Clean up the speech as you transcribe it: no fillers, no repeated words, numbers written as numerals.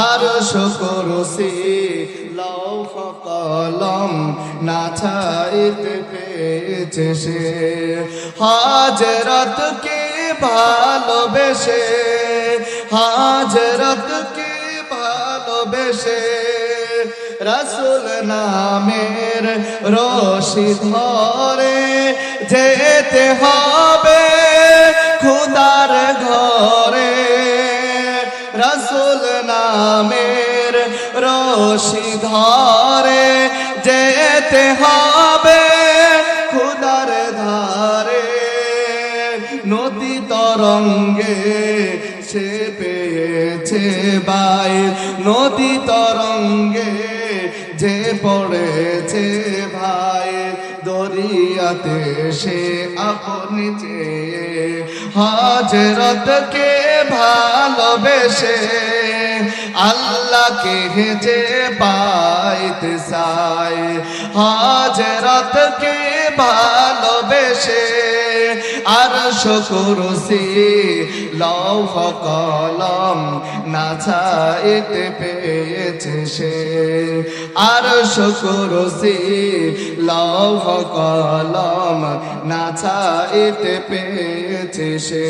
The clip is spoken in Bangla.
আরশ কুরসি লৌহ কলম না চাইতে পেয়েছে সে হাজরতকে ভালোবেসে হাজরতকে ভালোবেসে রাসূল নামের রশি ধরে যেতে হবে খোদার ঘরে রাসূল নামের রশি ধরে যেতে হবে খোদার ধারে নদী তরঙ্গে সে পেয়েছে বাই নদী তরঙ্গে যে পড়েছে ভাই দরিয়াতে সে আপনি চেয়ে হাজরতকে ভালোবেসে আল্লাহকে যে পাইতে চায় হাজরতকে ভালোবেসে আরশ কুরসি লৌহ কলম না চাইতে পেয়েছে সে আরশ কুরসি লৌহ কলম না চাইতে পেয়েছে সে।